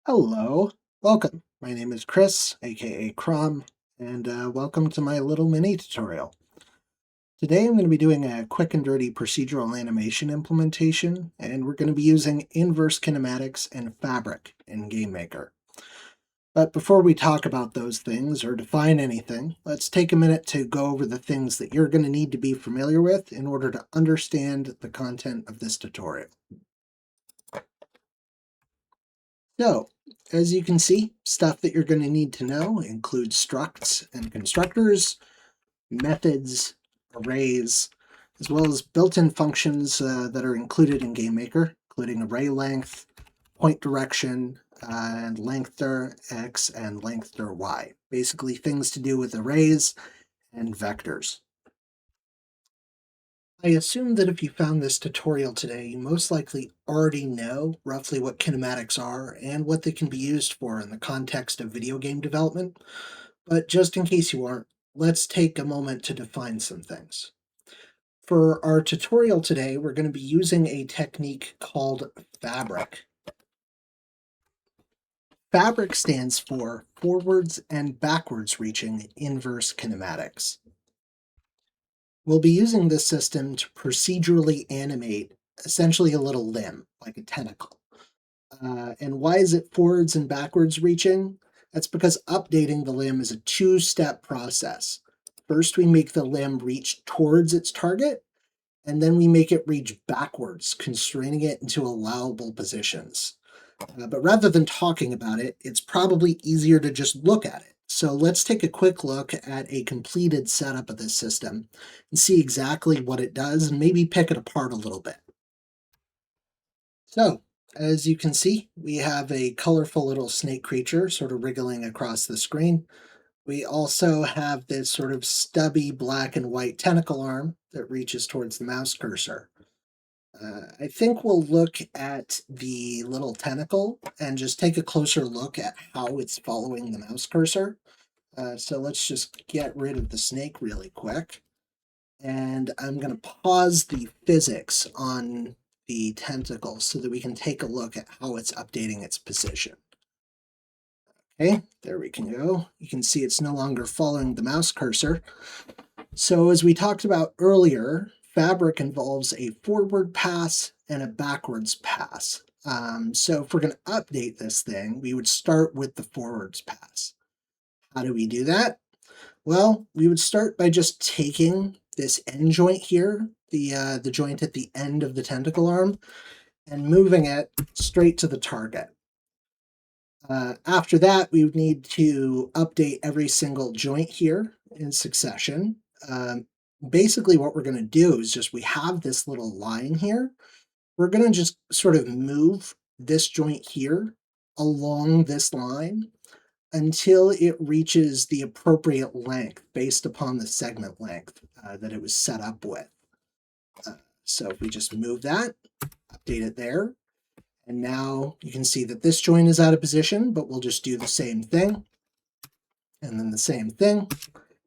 Hello, welcome. My name is Chris, aka Crom, and welcome to my little mini tutorial. Today I'm going to be doing a quick and dirty procedural animation implementation, and we're going to be using inverse kinematics and FABRIK in Gamemaker. But before we talk about those things or define anything, let's take a minute to go over the things that you're going to need to be familiar with in order to understand the content of this tutorial. So, as you can see, stuff that you're going to need to know includes structs and constructors, methods, arrays, as well as built-in functions that are included in Gamemaker, including array length, point direction, and lengthdir x and lengthdir y. Basically things to do with arrays and vectors. I assume that if you found this tutorial today, you most likely already know roughly what kinematics are and what they can be used for in the context of video game development, but just in case you aren't, let's take a moment to define some things. For our tutorial today, we're going to be using a technique called FABRIK. FABRIK stands for forwards and backwards reaching inverse kinematics. We'll be using this system to procedurally animate essentially a little limb, like a tentacle. And why is it forwards and backwards reaching? That's because updating the limb is a two-step process. First, we make the limb reach towards its target, and then we make it reach backwards, constraining it into allowable positions. But rather than talking about it, it's probably easier to just look at it. So let's take a quick look at a completed setup of this system and see exactly what it does and maybe pick it apart a little bit. So, as you can see, we have a colorful little snake creature sort of wriggling across the screen. We also have this sort of stubby black and white tentacle arm that reaches towards the mouse cursor. I think we'll look at the little tentacle and just take a closer look at how it's following the mouse cursor. So let's just get rid of the snake really quick. And I'm going to pause the physics on the tentacle so that we can take a look at how it's updating its position. Okay, there we can go. You can see it's no longer following the mouse cursor. So as we talked about earlier, FABRIK involves a forward pass and a backwards pass. So if we're going to update this thing, we would start with the forwards pass. How do we do that? Well, we would start by just taking this end joint here, the joint at the end of the tentacle arm, and moving it straight to the target. After that, we would need to update every single joint here in succession. Basically, what we're going to do is just we have this little line here. We're going to just sort of move this joint here along this line until it reaches the appropriate length based upon the segment length that it was set up with. So if we just move that, update it there, and now you can see that this joint is out of position, but we'll just do the same thing, and then the same thing,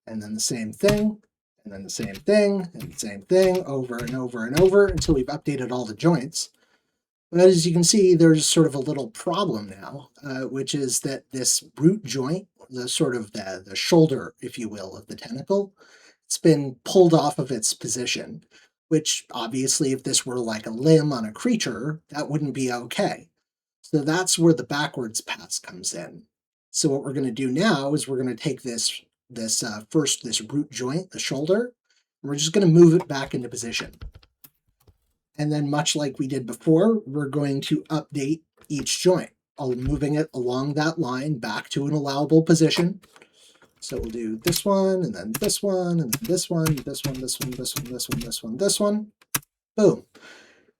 and then the same thing, and then the same thing, and the same thing, over and over and over until we've updated all the joints. But as you can see, there's sort of a little problem now, which is that this root joint, the sort of the shoulder, if you will, of the tentacle, it's been pulled off of its position, which obviously if this were like a limb on a creature, that wouldn't be okay. So that's where the backwards pass comes in. So what we're going to do now is we're going to take this root joint, the shoulder, and we're just going to move it back into position. And then much like we did before, we're going to update each joint, moving it along that line back to an allowable position. So we'll do this one, and then this one, and then this one, this one, this one, this one, this one, this one, this one. Boom.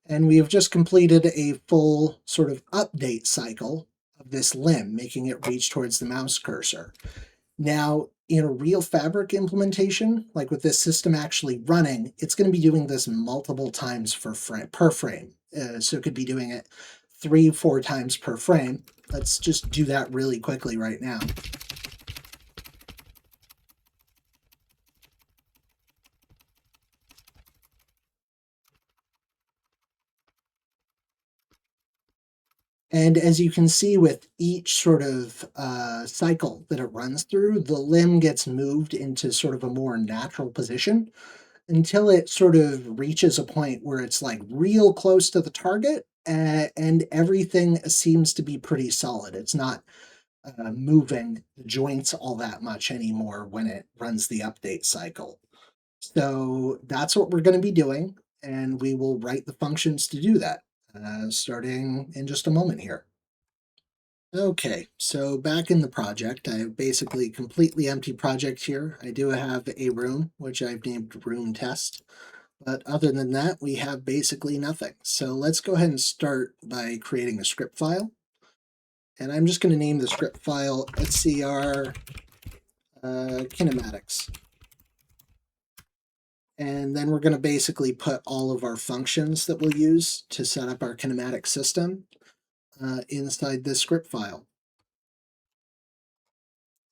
And we have just completed a full sort of update cycle of this limb, making it reach towards the mouse cursor. Now, in a real FABRIK implementation, like with this system actually running, it's going to be doing this multiple times per frame. So it could be doing it 3-4 times per frame. Let's just do that really quickly right now. And as you can see with each sort of cycle that it runs through, the limb gets moved into sort of a more natural position until it sort of reaches a point where it's like real close to the target, and everything seems to be pretty solid. It's not moving the joints all that much anymore when it runs the update cycle. So that's what we're going to be doing, and we will write the functions to do that, starting in just a moment here. Okay, so back in the project, I have basically completely empty project here. I do have a room, which I've named room test, but other than that, we have basically nothing. So let's go ahead and start by creating a script file. And I'm just going to name the script file scr kinematics. And then we're going to basically put all of our functions that we'll use to set up our kinematic system inside this script file.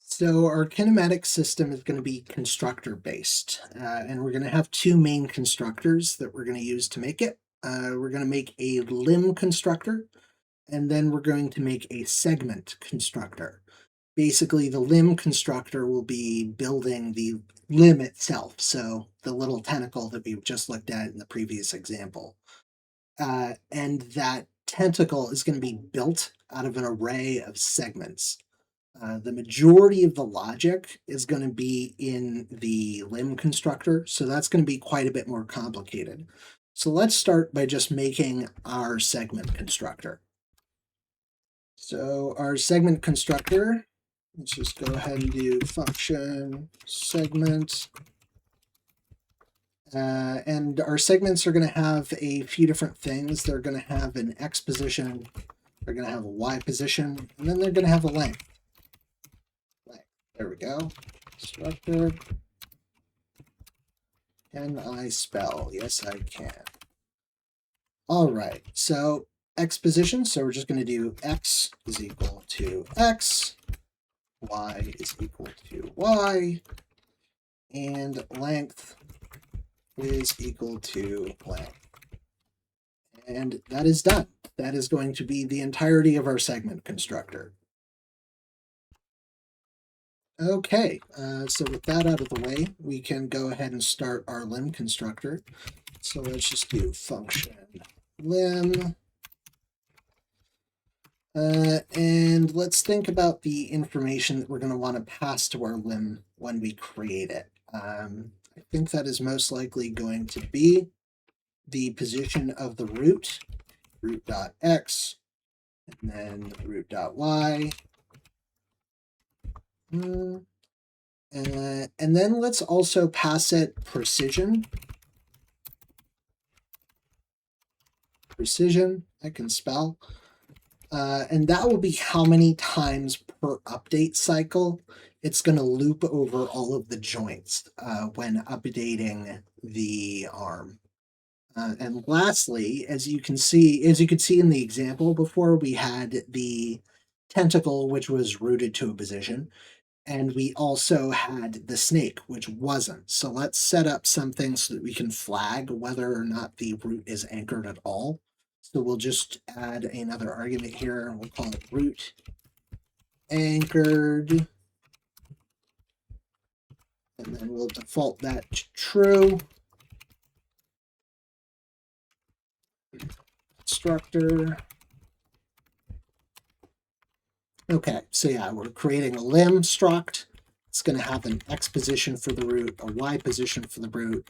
So our kinematic system is going to be constructor-based, and we're going to have two main constructors that we're going to use to make it. We're going to make a limb constructor, and then we're going to make a segment constructor. Basically, the limb constructor will be building the limb itself, so the little tentacle that we just looked at in the previous example. And that tentacle is going to be built out of an array of segments. The majority of the logic is going to be in the limb constructor, so that's going to be quite a bit more complicated. So let's start by just making our segment constructor. So our segment constructor, let's just go ahead and do function segment. And our segments are going to have a few different things. They're going to have an X position, they're going to have a Y position, and then they're going to have a length. There we go. Constructor. Can I spell? Yes, I can. All right, so X position. So we're just going to do X is equal to X, Y is equal to Y, and length is equal to length. And that is done. That is going to be the entirety of our segment constructor. Okay, so with that out of the way, we can go ahead and start our limb constructor. So let's just do function limb. And let's think about the information that we're going to want to pass to our limb when we create it. I think that is most likely going to be the position of the root, root.x, and then root.y. And then let's also pass it precision. Precision, I can spell. And that will be how many times per update cycle it's going to loop over all of the joints when updating the arm. And lastly, as you could see in the example before, we had the tentacle, which was rooted to a position, and we also had the snake, which wasn't. So let's set up something so that we can flag whether or not the root is anchored at all. So we'll just add another argument here. We'll call it root anchored. And then we'll default that to true. Constructor. Okay, so yeah, we're creating a limb struct. It's going to have an X position for the root, a Y position for the root,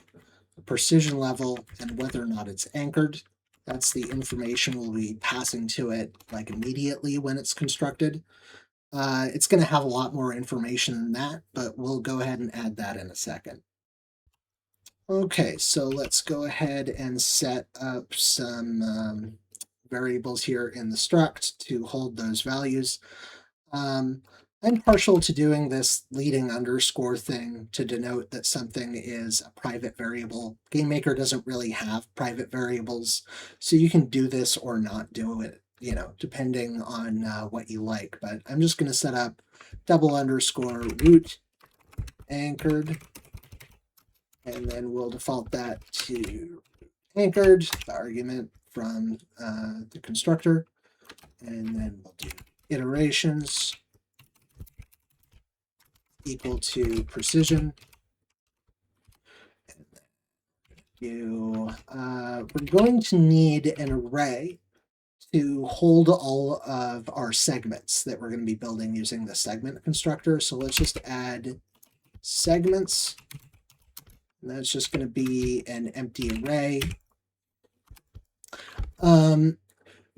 a precision level, and whether or not it's anchored. That's the information we'll be passing to it like immediately when it's constructed. It's going to have a lot more information than that, but we'll go ahead and add that in a second. Okay, so let's go ahead and set up some variables here in the struct to hold those values. I'm partial to doing this leading underscore thing to denote that something is a private variable. Gamemaker doesn't really have private variables, so you can do this or not do it, you know, depending on what you like. But I'm just going to set up double underscore root anchored, and then we'll default that to anchored, the argument from the constructor. and then we'll do iterations equal to precision. We're going to need an array to hold all of our segments that we're going to be building using the segment constructor. So let's just add segments. And that's just going to be an empty array.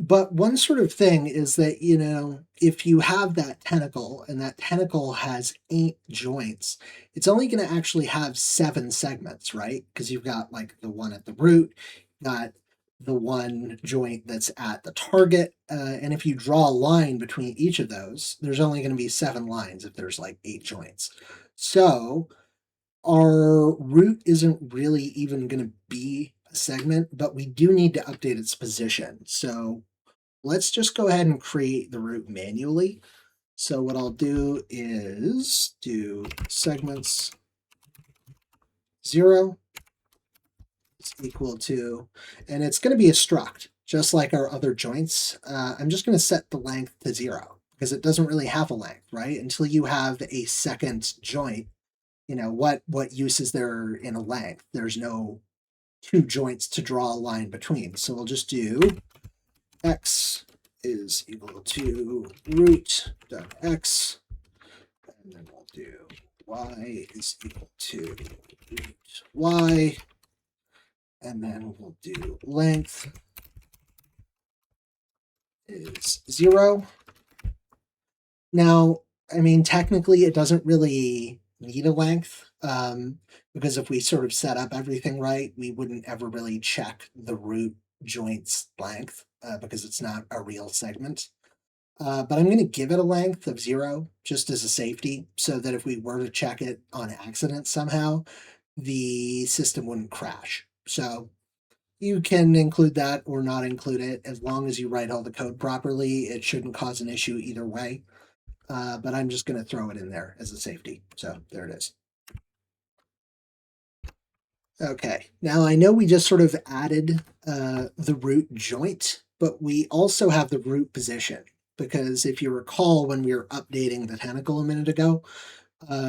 But one sort of thing is that, you know, if you have that tentacle and that tentacle has 8 joints, it's only going to actually have 7 segments, right? Because you've got like the one at the root, got the one joint that's at the target. And if you draw a line between each of those, there's only going to be 7 lines if there's like 8 joints. So our root isn't really even going to be a segment, but we do need to update its position. So let's just go ahead and create the root manually. So what I'll do is do segments 0 is equal to, and it's going to be a struct, just like our other joints. I'm just going to set the length to 0 because it doesn't really have a length, right? Until you have a second joint, you know, what use is there in a length? There's no 2 joints to draw a line between. So we'll just do x is equal to root dot x, and then we'll do y is equal to root y, and then we'll do length is 0. Now, I mean, technically it doesn't really need a length, because if we sort of set up everything right, we wouldn't ever really check the root joint's length, because it's not a real segment. But I'm going to give it a length of 0 just as a safety, so that if we were to check it on accident somehow, the system wouldn't crash. So you can include that or not include it. As long as you write all the code properly, it shouldn't cause an issue either way. But I'm just going to throw it in there as a safety. So there it is. Okay, now I know we just sort of added the root joint, but we also have the root position, because if you recall when we were updating the tentacle a minute ago,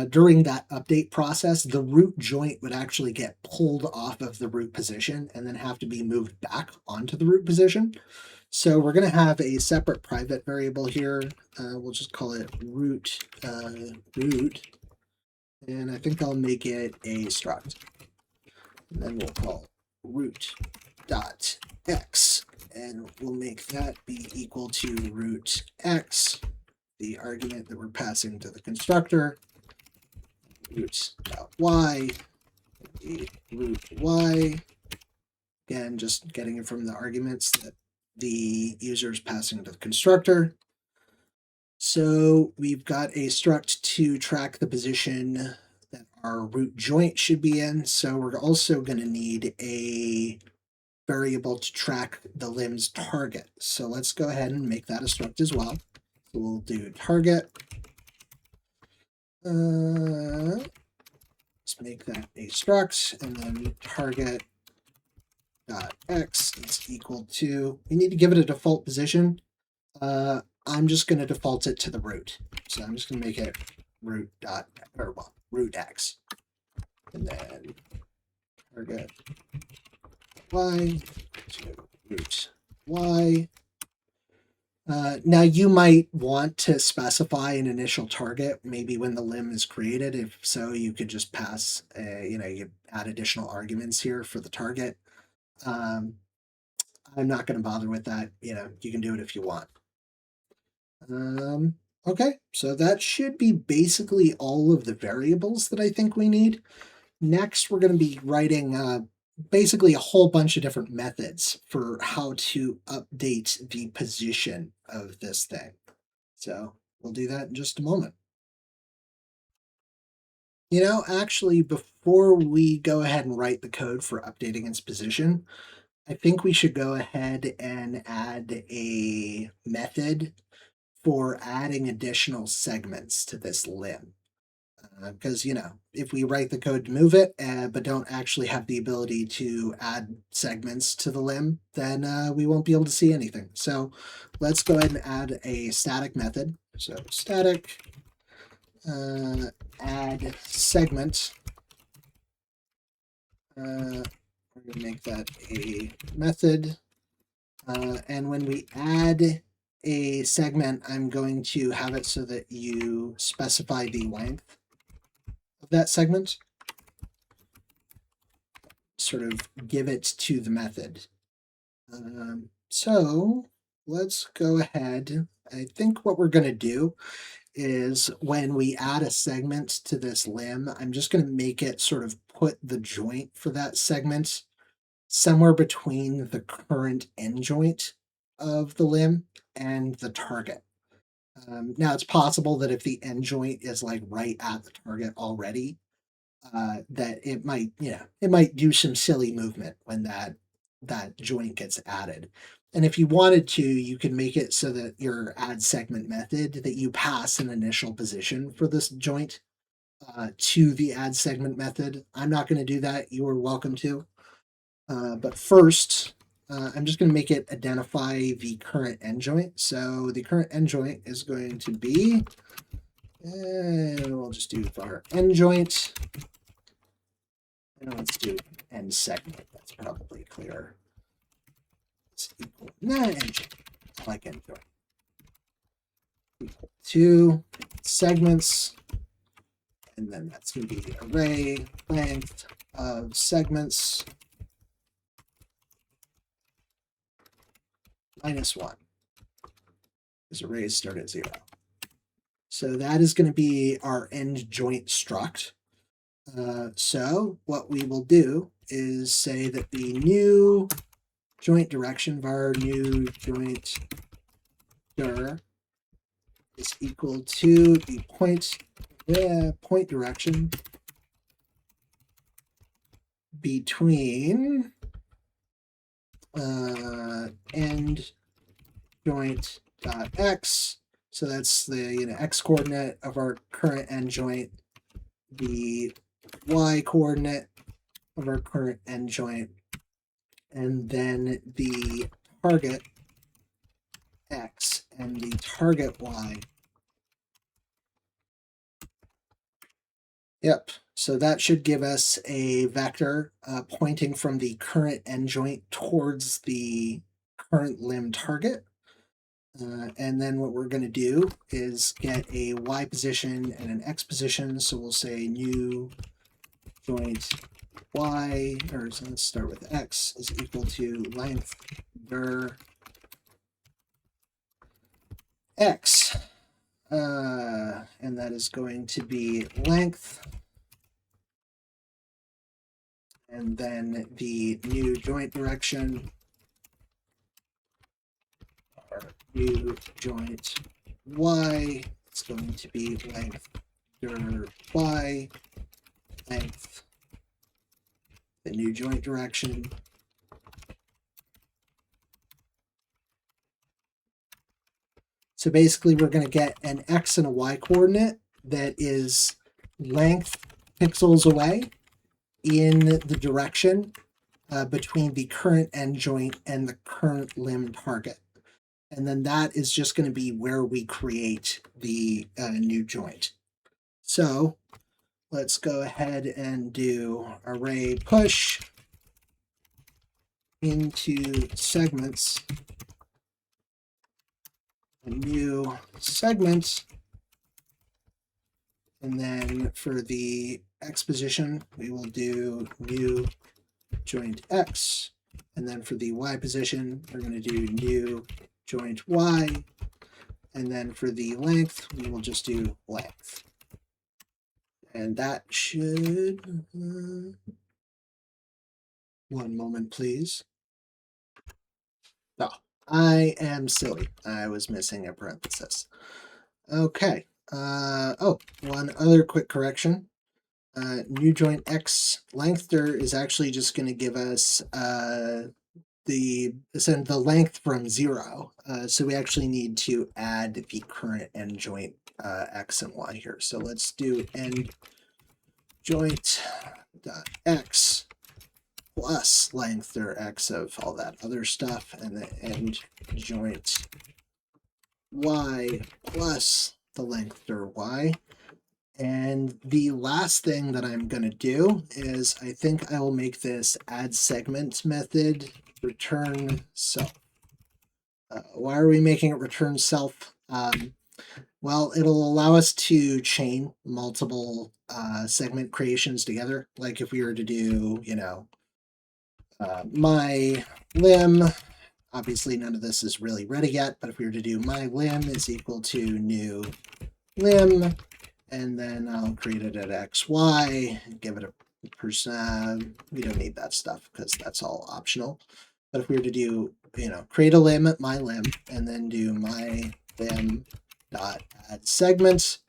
during that update process, the root joint would actually get pulled off of the root position and then have to be moved back onto the root position. So we're going to have a separate private variable here. We'll just call it root, and I think I'll make it a struct. And then we'll call root dot x, and we'll make that be equal to root x, the argument that we're passing to the constructor, root dot y, root y, again, just getting it from the arguments that the user is passing to the constructor. So we've got a struct to track the position that our root joint should be in. So we're also going to need a variable to track the limb's target. So let's go ahead and make that a struct as well. So we'll do target. Let's make that a struct, and then target dot x is equal to, we need to give it a default position. I'm just going to default it to the root. So I'm just going to make it root dot, or well, root x, and then target y to root y. Now you might want to specify an initial target, maybe when the limb is created. If so, you could just pass, you add additional arguments here for the target. I'm not going to bother with that. You can do it if you want. Okay, so that should be basically all of the variables that I think we need. Next, we're going to be writing basically a whole bunch of different methods for how to update the position of this thing. So we'll do that in just a moment. Actually, before we go ahead and write the code for updating its position, I think we should go ahead and add a method for adding additional segments to this limb. because if we write the code to move it but don't actually have the ability to add segments to the limb, then we won't be able to see anything. So let's go ahead and add a static method. So static add segment. We're going to make that a method. And when we add a segment, I'm going to have it so that you specify the length of that segment. Sort of give it to the method. So let's go ahead. I think what we're going to do is when we add a segment to this limb, I'm just going to make it sort of put the joint for that segment somewhere between the current end joint of the limb and the target. Now it's possible that if the end joint is like right at the target already, that it might do some silly movement when that joint gets added. And if you wanted to, you can make it so that your add segment method, that you pass an initial position for this joint to the add segment method. I'm not going to do that. You are welcome to. But first, I'm just going to make it identify the current end joint. So the current end joint is going to be, and we'll just do var end joint. And let's do end segment. That's probably clearer. It's equal, end joint. I like end joint. Equal to segments. And then that's going to be the array length of segments -1, because arrays start at 0. So that is going to be our end joint struct. So what we will do is say that the new joint direction var new joint dir is equal to the point direction between end joint dot x. So that's the x coordinate of our current end joint, the y coordinate of our current end joint, and then the target x and the target y. Yep, so that should give us a vector pointing from the current end joint towards the current limb target. And then what we're going to do is get a y position and an x position. So we'll say new joint y, or so let's start with x, is equal to length dir x. And that is going to be length. And then the new joint direction, or new joint y, it's going to be length dir y, length, the new joint direction. So basically we're going to get an x and a y coordinate that is length pixels away in the direction between the current end joint and the current limb target. And then that is just going to be where we create the new joint. So let's go ahead and do array push into segments, a new segment, and then for the x position, we will do new joint x, and then for the y position, we're going to do new joint y, and then for the length, we will just do length. And that should, one moment, please. Oh, I am silly. I was missing a parenthesis. Okay. One other quick correction. New joint x length dir is actually just going to give us the length from 0. So we actually need to add the current end joint x and y here. So let's do end joint dot x plus length or x of all that other stuff, and the end joint y plus the length or y. And the last thing that I'm going to do is I think I will make this add segment method return self. Why are we making it return self? Well, it'll allow us to chain multiple segment creations together. Like if we were to do, my limb, obviously none of this is really ready yet, but if we were to do my limb is equal to new limb, and then I'll create it at XY, give it a person. We don't need that stuff because that's all optional. But if we were to do, create a limb at my limb, and then do my limb dot add segments,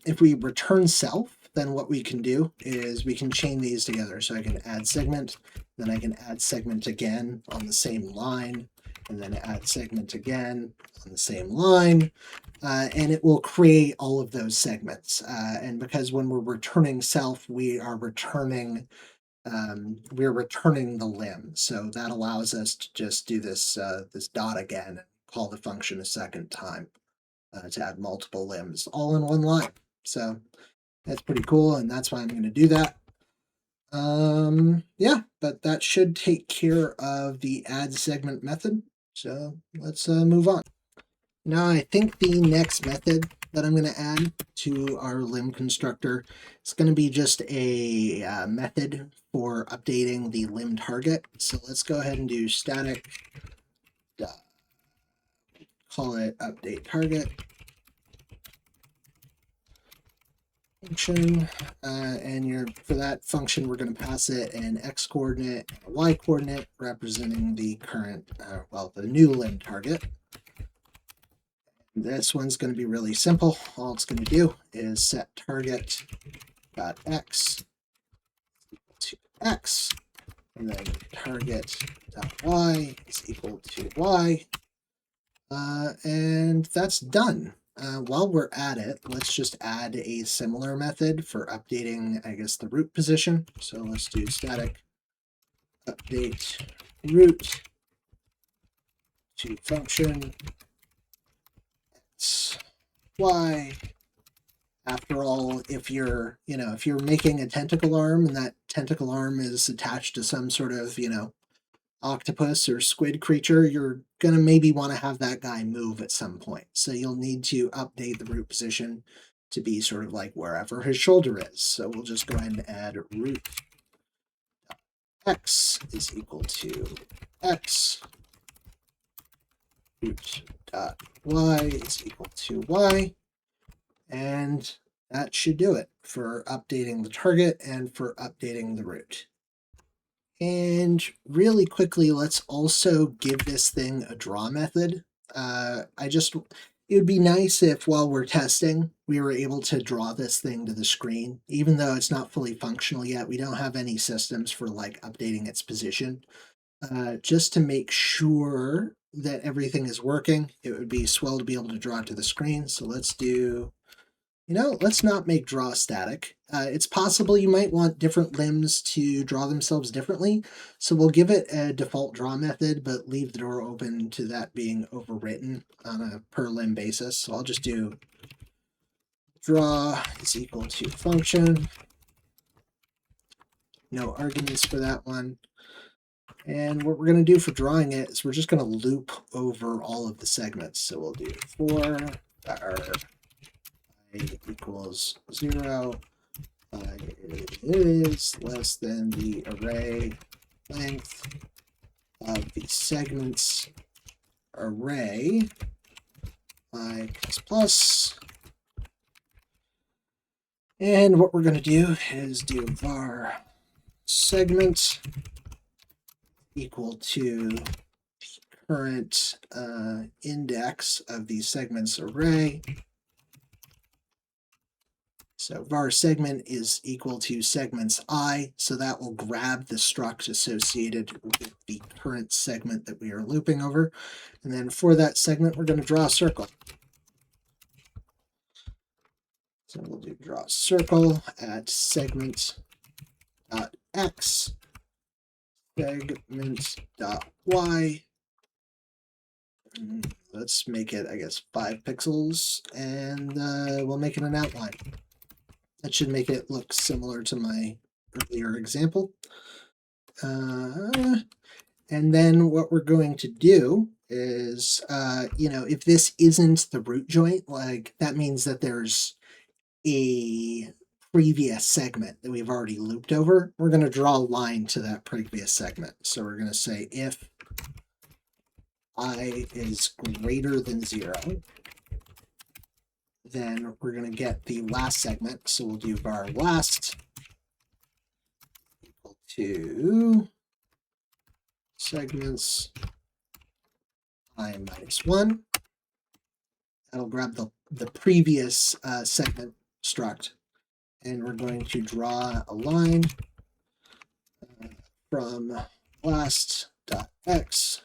if we return self, then what we can do is we can chain these together. So I can add segment, then I can add segment again on the same line, and then add segment again on the same line, and it will create all of those segments. And because when we're returning self, we are returning the limb. So that allows us to just do this this dot again and call the function a second time to add multiple limbs all in one line. So that's pretty cool, and that's why I'm going to do that. Yeah, but that should take care of the add segment method. So let's move on. Now I think the next method that I'm going to add to our limb constructor is going to be just a method for updating the limb target. So let's go ahead and do static, call it update target function, and for that function we're going to pass it an x coordinate and a y coordinate representing the current, the new limb target. This one's going to be really simple. All it's going to do is set target dot x to x, and then target dot y is equal to y, and that's done. While we're at it, let's just add a similar method for updating, I guess, the root position. So let's do static update root to function x, y. After all, if you're making a tentacle arm and that tentacle arm is attached to some sort of, octopus or squid creature, you're going to maybe want to have that guy move at some point. So you'll need to update the root position to be sort of like wherever his shoulder is. So we'll just go ahead and add root x is equal to x, root dot y is equal to y, and that should do it for updating the target and for updating the root. And really quickly, let's also give this thing a draw method. It would be nice if while we're testing, we were able to draw this thing to the screen, even though it's not fully functional yet. We don't have any systems for like updating its position. Just to make sure that everything is working, it would be swell to be able to draw it to the screen. So let's do, let's not make draw static. It's possible you might want different limbs to draw themselves differently. So we'll give it a default draw method, but leave the door open to that being overwritten on a per limb basis. So I'll just do draw is equal to function. No arguments for that one. And what we're going to do for drawing it is we're just going to loop over all of the segments. So we'll do for our equals 0, is less than the array length of the segments array I plus. And what we're going to do is do var segment equal to the current index of the segments array So var segment is equal to segments I, so that will grab the struct associated with the current segment that we are looping over. And then for that segment, we're going to draw a circle. So we'll do draw a circle at segment dot x, segment dot y. Let's make it, I guess, 5 pixels, and we'll make it an outline. That should make it look similar to my earlier example. And then what we're going to do is, if this isn't the root joint, like that means that there's a previous segment that we've already looped over. We're going to draw a line to that previous segment. So we're going to say if I is greater than 0, then we're going to get the last segment. So we'll do var last equal to segments I minus 1. That'll grab the previous segment struct. And we're going to draw a line from last.x,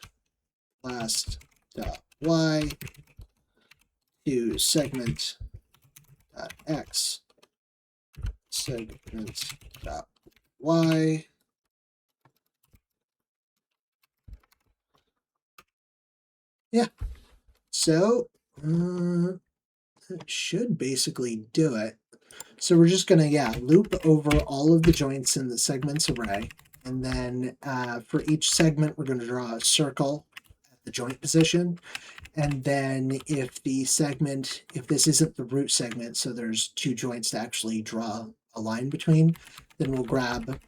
last.y to segment.x, segment.y. Yeah, so that should basically do it. So we're just going to, loop over all of the joints in the segments array. And then for each segment, we're going to draw a circle at the joint position. And then if this isn't the root segment, so there's 2 joints to actually draw a line between, then we'll grab,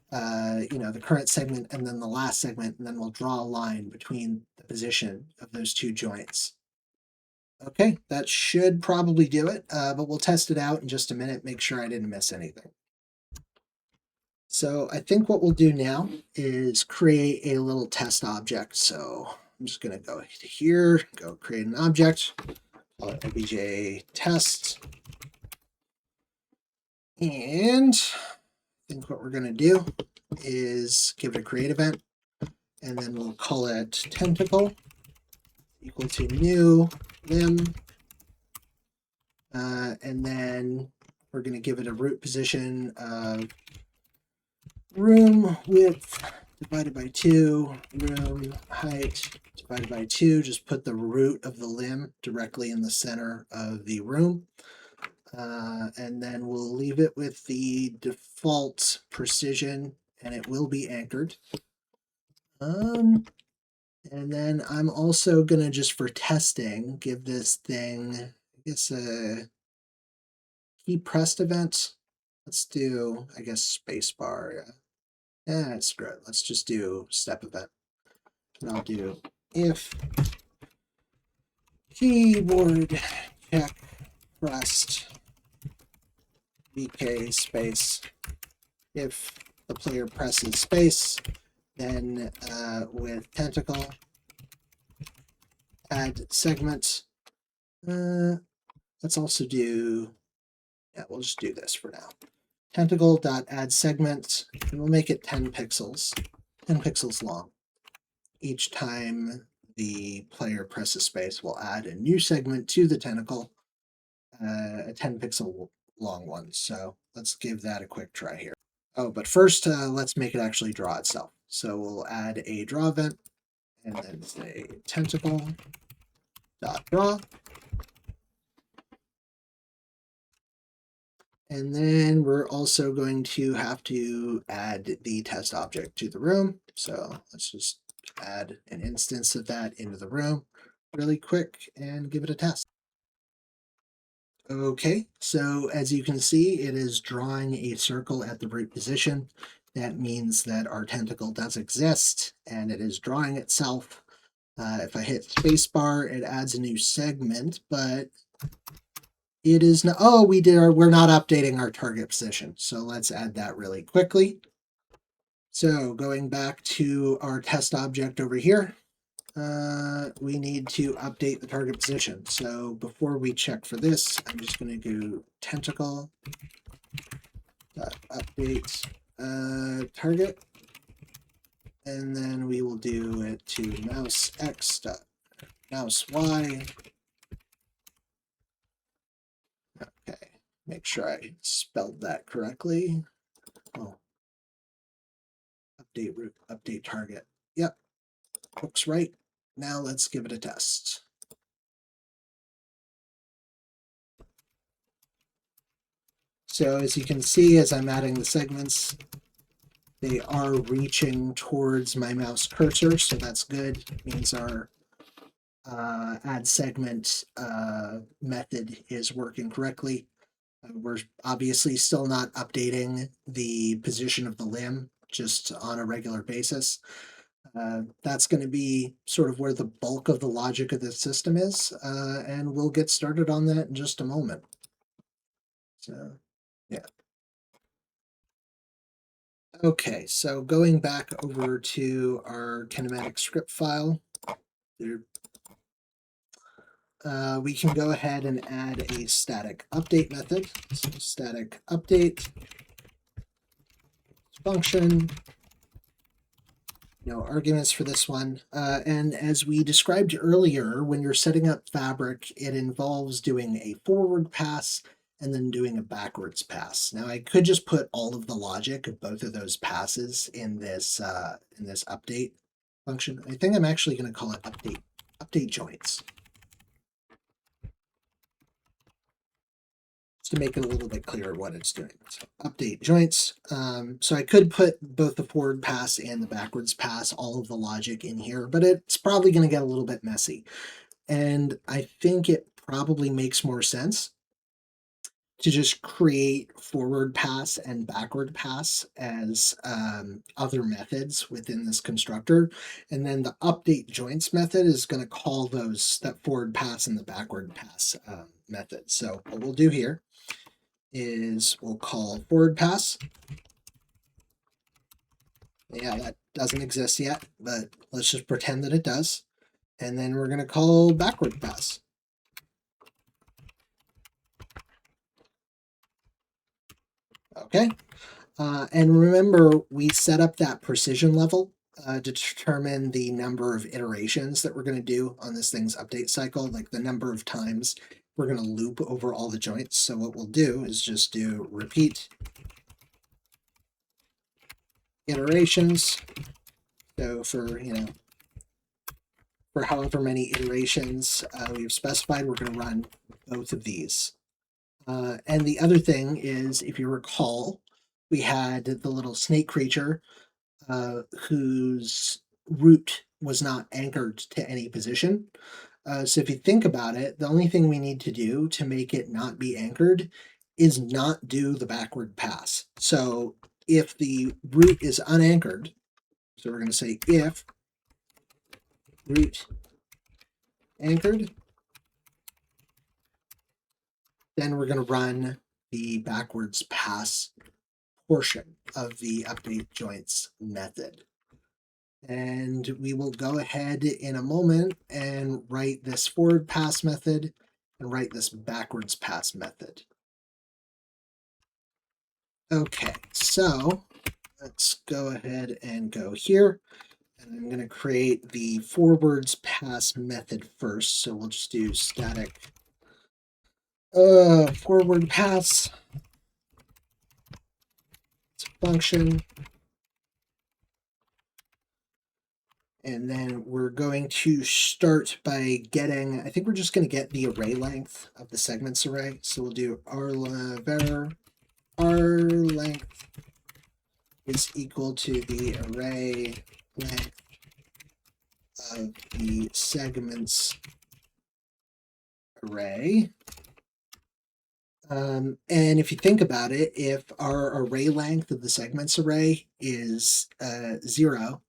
the current segment and then the last segment, and then we'll draw a line between the position of those 2 joints. Okay, that should probably do it, but we'll test it out in just a minute, make sure I didn't miss anything. So I think what we'll do now is create a little test object. So I'm just going to go here, go create an object, call it obj test. And I think what we're going to do is give it a create event, and then we'll call it tentacle equal to new limb. And then we're going to give it a root position of room width divided by 2, room height divided by 2. Just put the root of the limb directly in the center of the room. And then we'll leave it with the default precision, and it will be anchored. And then I'm also going to, just for testing, give this thing, I guess, a key pressed event. Let's do, I guess, spacebar. Screw it. Let's just do step event. And I'll do if keyboard check pressed VK space. If the player presses space, then with tentacle add segment. Let's also do, we'll just do this for now. Tentacle.add segment, and we'll make it 10 pixels long. Each time the player presses space, we'll add a new segment to the tentacle, a 10 pixel long one. So let's give that a quick try here. Oh, but first, let's make it actually draw itself. So we'll add a draw event, and then say tentacle.draw. And then we're also going to have to add the test object to the room. So let's just add an instance of that into the room really quick and give it a test. Okay, so as you can see, it is drawing a circle at the root position. That means that our tentacle does exist, and it is drawing itself. If I hit spacebar, it adds a new segment, but it is not, we're not updating our target position. So let's add that really quickly. So going back to our test object over here, we need to update the target position. So before we check for this, I'm just going to go tentacle update target, and then we will do it to mouse x dot mouse y. Okay, make sure I spelled that correctly. Oh, update root, update target. Yep, looks right. Now let's give it a test. So as you can see, as I'm adding the segments, they are reaching towards my mouse cursor, so that's good. It means our add segment method is working correctly. We're obviously still not updating the position of the limb just on a regular basis. That's going to be sort of where the bulk of the logic of the system is, and we'll get started on that in just a moment. So, yeah. Okay, so going back over to our kinematic script file, we can go ahead and add a static update method. So static update function, no arguments for this one. And as we described earlier, when you're setting up FABRIK, it involves doing a forward pass and then doing a backwards pass. Now I could just put all of the logic of both of those passes in this update function. I think I'm actually going to call it update joints, to make it a little bit clearer what it's doing. So update joints. So I could put both the forward pass and the backwards pass, all of the logic in here, but it's probably going to get a little bit messy. And I think it probably makes more sense to just create forward pass and backward pass as other methods within this constructor. And then the update joints method is going to call that forward pass and the backward pass method. So what we'll do here is we'll call forward pass. Yeah, that doesn't exist yet, but let's just pretend that it does. And then we're going to call backward pass. Okay. And remember, we set up that precision level to determine the number of iterations that we're going to do on this thing's update cycle, like the number of times we're going to loop over all the joints. So what we'll do is just do repeat iterations. So for, for however many iterations we've specified, we're going to run both of these. And the other thing is, if you recall, we had the little snake creature whose root was not anchored to any position. So if you think about it, the only thing we need to do to make it not be anchored is not do the backward pass. So if the root is unanchored, so we're going to say if root anchored, then we're going to run the backwards pass portion of the update joints method. And we will go ahead in a moment and write this forward pass method and write this backwards pass method. Okay, so let's go ahead and go here. And I'm going to create the forwards pass method first. So we'll just do static forward pass. It's a function. And then we're going to start by getting, I think we're just going to get the array length of the segments array. So we'll do var length is equal to the array length of the segments array. And if you think about it, if our array length of the segments array is 0,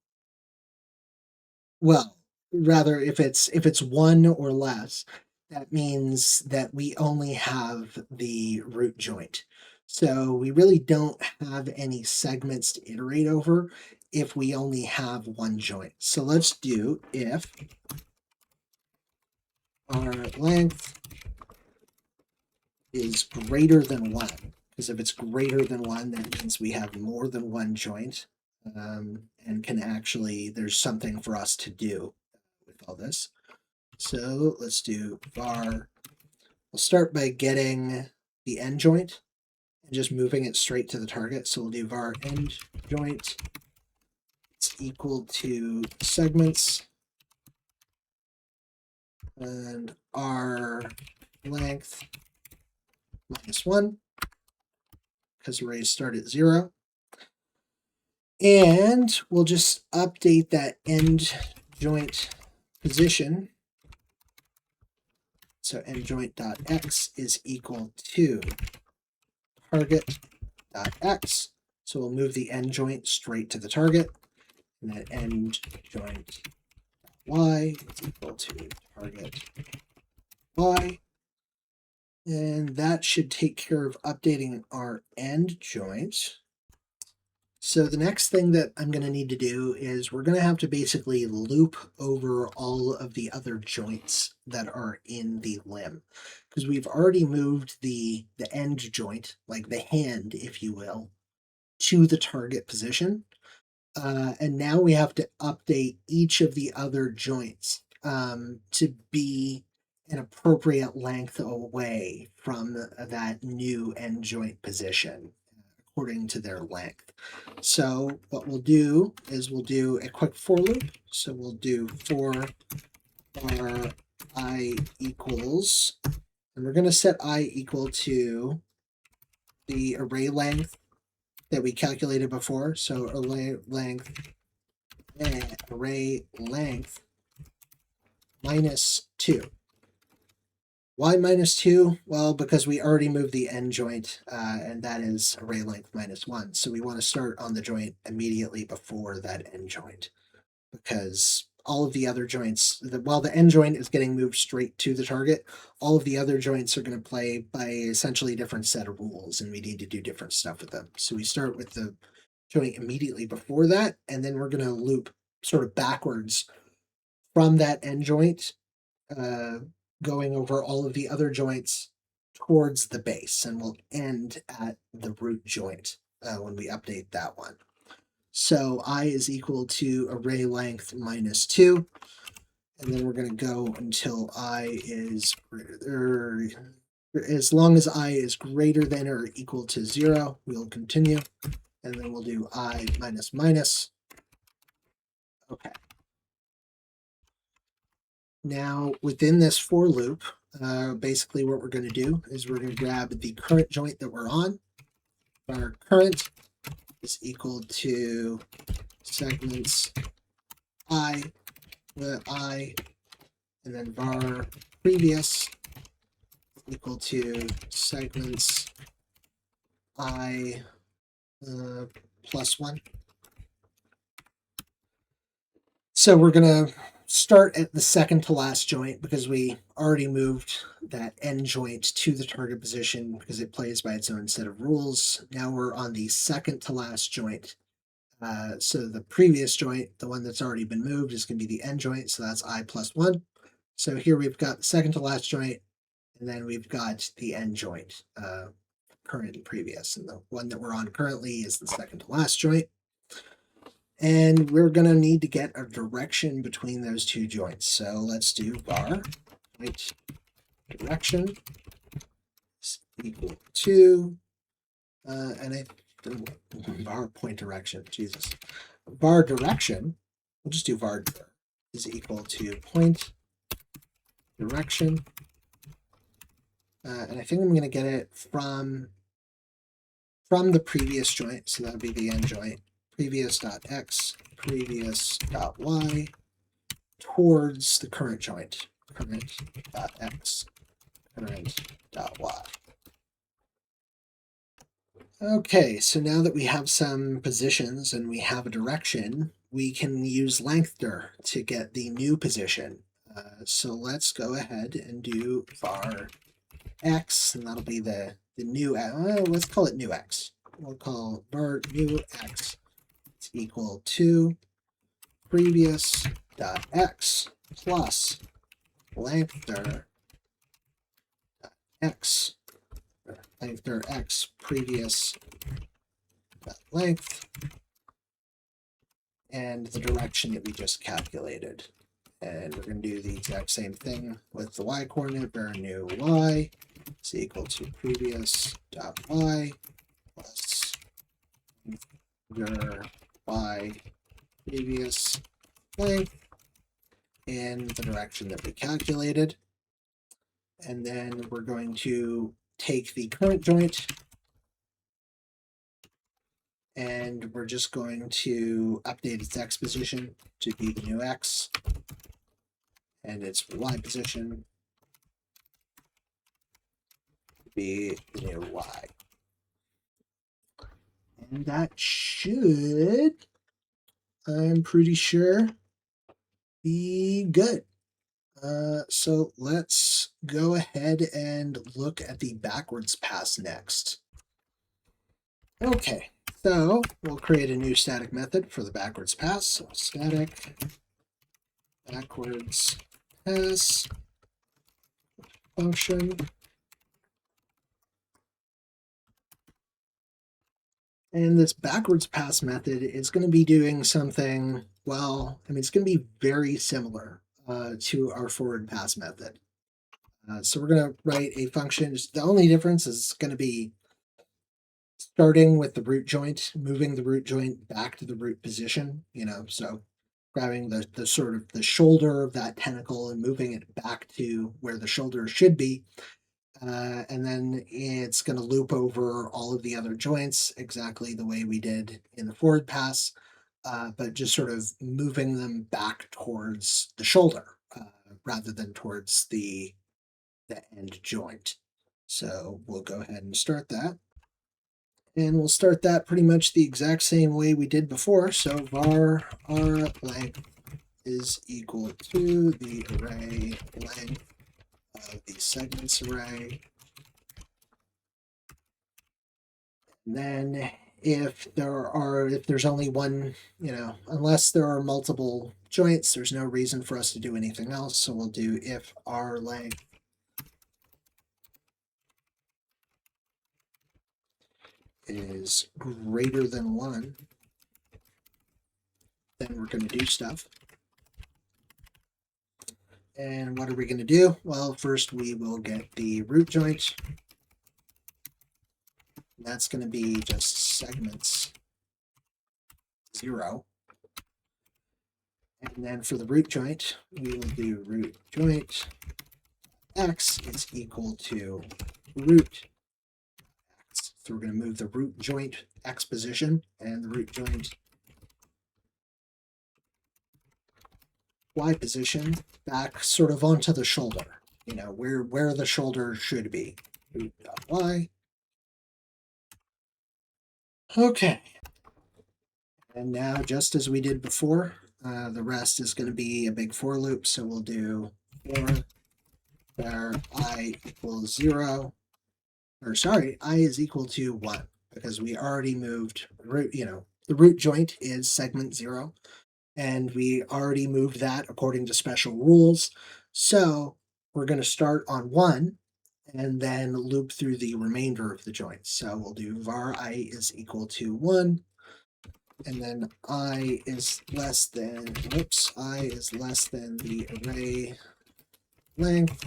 well, rather if it's 1 or less, that means that we only have the root joint. So we really don't have any segments to iterate over. if we only have one joint. So let's do if our length is greater than 1, because if it's greater than 1, that means we have more than one joint, and can actually, there's something for us to do with all this. So let's do var. We'll start by getting the end joint and just moving it straight to the target. So we'll do var end joint. It's equal to segments, and our length -1, because arrays start at 0. And we'll just update that end joint position. So end joint.x is equal to target.x. So we'll move the end joint straight to the target. And that end joint y is equal to target y. And that should take care of updating our end joint. So the next thing that I'm going to need to do is we're going to have to basically loop over all of the other joints that are in the limb, because we've already moved the end joint, like the hand, if you will, to the target position. And now we have to update each of the other joints to be an appropriate length away from that new end joint position according to their length. So what we'll do is we'll do a quick for loop. So we'll do for our I equals, and we're going to set I equal to the array length that we calculated before. So array length -2. Why -2? Well, because we already moved the end joint, and that is array length -1. So we want to start on the joint immediately before that end joint, because all of the other joints, while the end joint is getting moved straight to the target, all of the other joints are going to play by essentially a different set of rules, and we need to do different stuff with them. So we start with the joint immediately before that, and then we're going to loop sort of backwards from that end joint, going over all of the other joints towards the base, and we'll end at the root joint when we update that one. So I is equal to array length -2, and then we're going to go until I is greater, as long as I is greater than or equal to 0, we'll continue, and then we'll do I -. Okay. Now, within this for loop, basically what we're going to do is we're going to grab the current joint that we're on. Our current is equal to segments I, and then var previous equal to segments I +1. So we're going to start at the second to last joint because we already moved that end joint to the target position because it plays by its own set of rules. Now we're on the second to last joint. So the previous joint, the one that's already been moved, is going to be the end joint, so that's I +1. So here we've got the second to last joint, and then we've got the end joint, current and previous, and the one that we're on currently is the second to last joint. And we're going to need to get a direction between those two joints. So let's do var point direction is equal to, var point direction, Jesus. Var direction, we'll just do var is equal to point direction. And I think I'm going to get it from the previous joint. So that would be the end joint. Previous.x, previous.y, towards the current joint, current.x, current.y. Okay, so now that we have some positions and we have a direction, we can use lengthdir to get the new position. So let's go ahead and do var x, and that'll be the new, let's call it new x. We'll call var new x equal to previous dot x plus length x, length x previous dot length, and the direction that we just calculated. And we're going to do the exact same thing with the y coordinate. Var new y is equal to previous dot y plus var y previous length in the direction that we calculated. And then we're going to take the current joint and we're just going to update its x position to be the new x and its y position to be the new y. And that should, I'm pretty sure, be good. So let's go ahead and look at the backwards pass next. Okay, so we'll create a new static method for the backwards pass. So static backwards pass function. And this backwards pass method is going to be doing something, well, I mean, it's going to be very similar to our forward pass method. So we're going to write a function. The only difference is going to be starting with the root joint, moving the root joint back to the root position, so grabbing the sort of the shoulder of that tentacle and moving it back to where the shoulder should be. And then it's going to loop over all of the other joints exactly the way we did in the forward pass, but just sort of moving them back towards the shoulder rather than towards the end joint. So we'll go ahead and start that. And we'll start that pretty much the exact same way we did before. So var r length is equal to the array length of the segments array. And then if there's only one, unless there are multiple joints, there's no reason for us to do anything else. So we'll do if r length is greater than 1, then we're going to do stuff. And what are we going to do? Well, first we will get the root joint. That's going to be just segments 0. And then for the root joint, we will do root joint x is equal to root x. So we're going to move the root joint x position and the root joint y position back sort of onto the shoulder, where the shoulder should be. Root.y. Okay. And now, just as we did before, the rest is going to be a big for loop. So we'll do for var I equals 0, or sorry, I is equal to 1, because we already moved root, the root joint is segment 0, and we already moved that according to special rules. So we're going to start on 1 and then loop through the remainder of the joints. So we'll do var I is equal to 1, and then I is less than the array length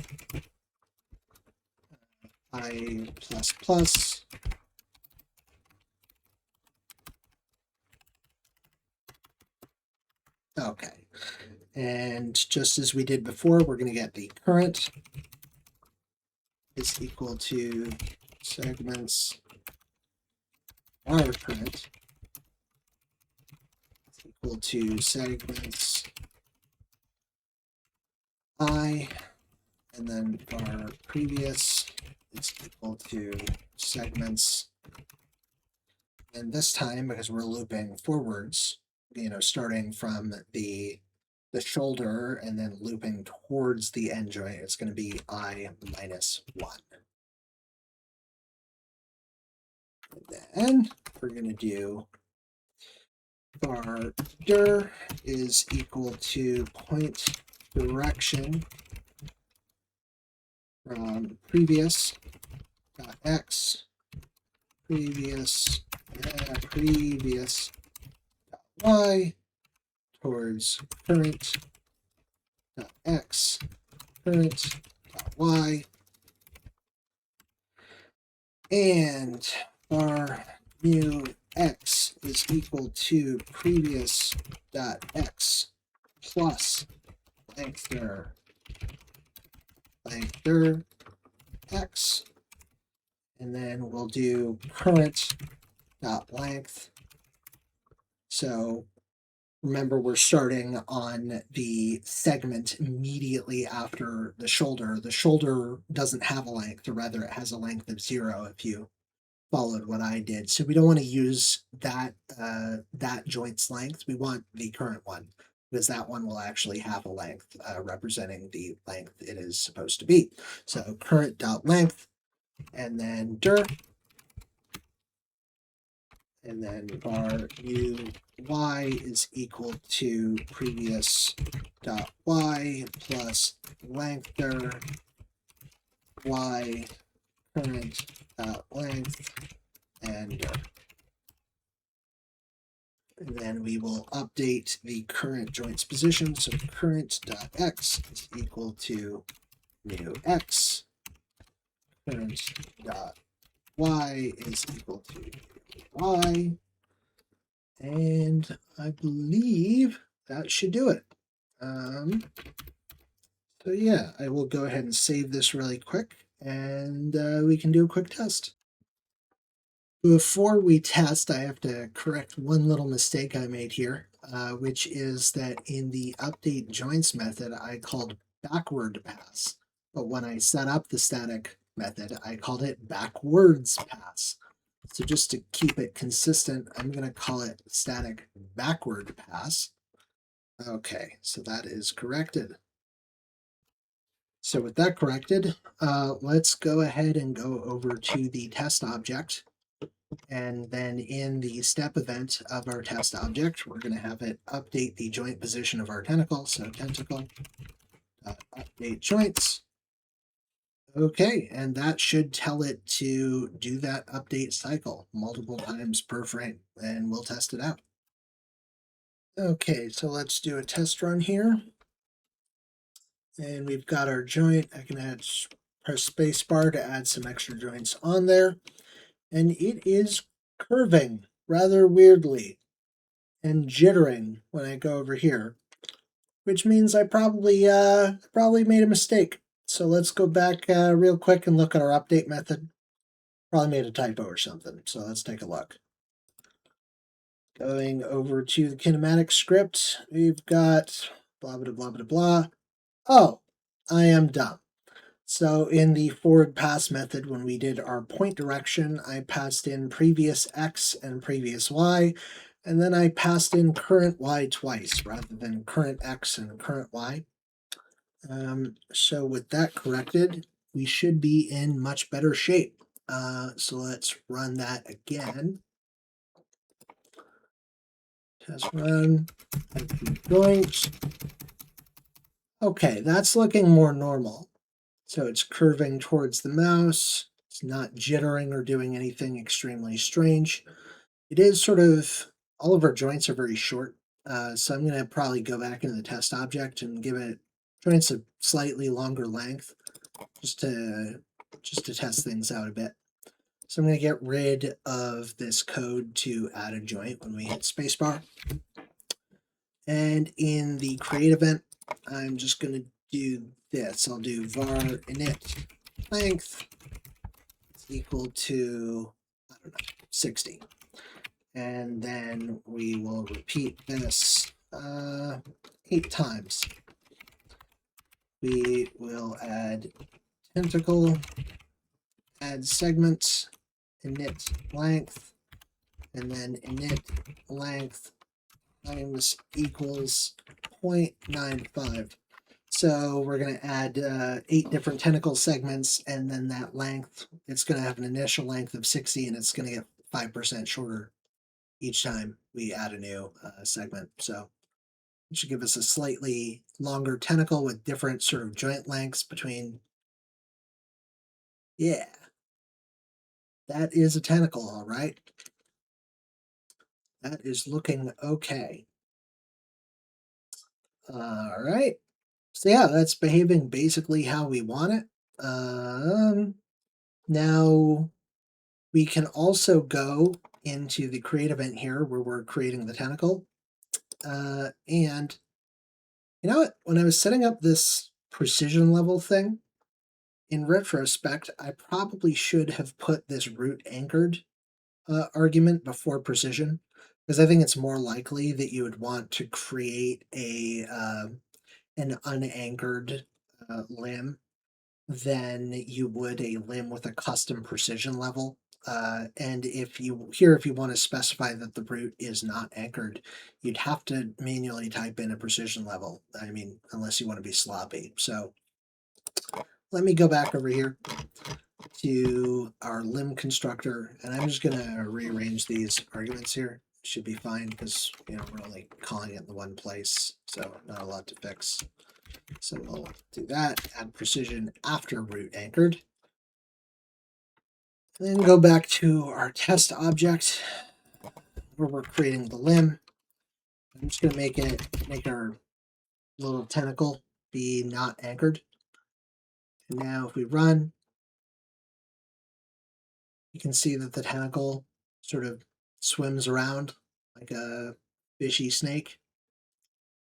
I plus plus. Okay. And just as we did before, we're going to get the current is equal to segments r current is equal to segments I, and then var previous is equal to segments. And this time, because we're looping forwards, starting from the shoulder and then looping towards the end joint, it's going to be I minus 1. And then we're going to do var dir is equal to point direction from previous dot x previous y towards current dot x current dot y, and var new x is equal to previous dot x plus lengther x, and then we'll do current dot length. So remember, we're starting on the segment immediately after the shoulder. The shoulder doesn't have a length, or rather it has a length of 0 if you followed what I did. So we don't want to use that joint's length. We want the current one, because that one will actually have a length representing the length it is supposed to be. So current dot length, and then dir, and then var new y is equal to previous dot y plus lengther y current dot length, and dir. And then we will update the current joint's position. So current dot x is equal to new x. Current dot y is equal to y. And I believe that should do it. So yeah, I will go ahead and save this really quick, and we can do a quick test. Before we test, I have to correct one little mistake I made here, which is that in the update joints method, I called backward pass. But when I set up the static method, I called it backwards pass. So just to keep it consistent, I'm going to call it static backward pass. Okay, so that is corrected. So with that corrected, let's go ahead and go over to the test object. And then in the step event of our test object, we're going to have it update the joint position of our tentacle. So tentacle update joints. Okay, and that should tell it to do that update cycle multiple times per frame, and we'll test it out. Okay, so let's do a test run here. And we've got our joint. I can press space bar to add some extra joints on there. And it is curving rather weirdly and jittering when I go over here, which means I probably made a mistake. So let's go back real quick and look at our update method. Probably made a typo or something, so let's take a look. Going over to the Kinematics script, we've got blah, blah, blah, blah, blah. Oh, I am dumb. So in the forward pass method, when we did our point direction, I passed in previous x and previous y, and then I passed in current y twice rather than current x and current y. So with that corrected, we should be in much better shape. So let's run that again. Test run, joints. Okay, that's looking more normal. So it's curving towards the mouse. It's not jittering or doing anything extremely strange. It is sort of, all of our joints are very short. So I'm going to probably go back into the test object and give it joints a slightly longer length just to test things out a bit. So I'm going to get rid of this code to add a joint when we hit spacebar. And in the create event, I'm just going to do this. I'll do var init length is equal to, I don't know, 60. And then we will repeat this 8 times. We will add tentacle, add segments, init length, and then init length times equals 0.95. So we're going to add 8 different tentacle segments, and then that length, it's going to have an initial length of 60, and it's going to get 5% shorter each time we add a new segment. So it should give us a slightly longer tentacle with different sort of joint lengths between. Yeah, that is a tentacle, all right. That is looking okay. All right. So yeah, that's behaving basically how we want it. Now we can also go into the create event here where we're creating the tentacle. And you know what? When I was setting up this precision level thing, in retrospect, I probably should have put this root anchored argument before precision, because I think it's more likely that you would want to create an unanchored limb than you would a limb with a custom precision level. And if you want to specify that the root is not anchored, you'd have to manually type in a precision level. I mean, unless you want to be sloppy. So let me go back over here to our limb constructor, and I'm just going to rearrange these arguments here. Should be fine because we're only calling it in the one place, so not a lot to fix. So we'll do that, add precision after root anchored. Then go back to our test object where we're creating the limb. I'm just going to make our little tentacle be not anchored. And now if we run, you can see that the tentacle sort of swims around like a fishy snake,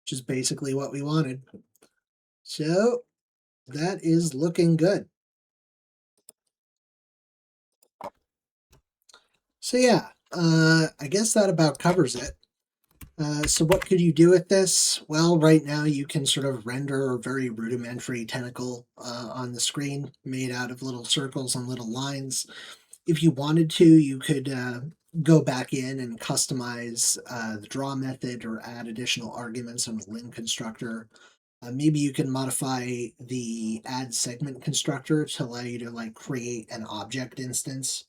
which is basically what we wanted. So that is looking good. So yeah, I guess that about covers it. So what could you do with this? Well, right now you can sort of render a very rudimentary tentacle on the screen made out of little circles and little lines. If you wanted to, you could go back in and customize the draw method or add additional arguments on the limb constructor. Maybe you can modify the add segment constructor to allow you to like create an object instance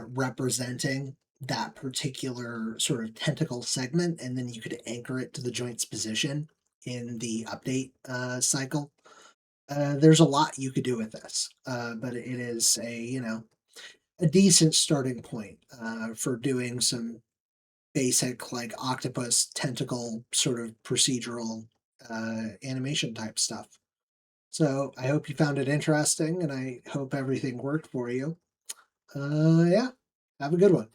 representing that particular sort of tentacle segment, and then you could anchor it to the joint's position in the update cycle. There's a lot you could do with this, but it is a decent starting point for doing some basic like octopus tentacle sort of procedural animation type stuff. So I hope you found it interesting, and I hope everything worked for you. Yeah, have a good one.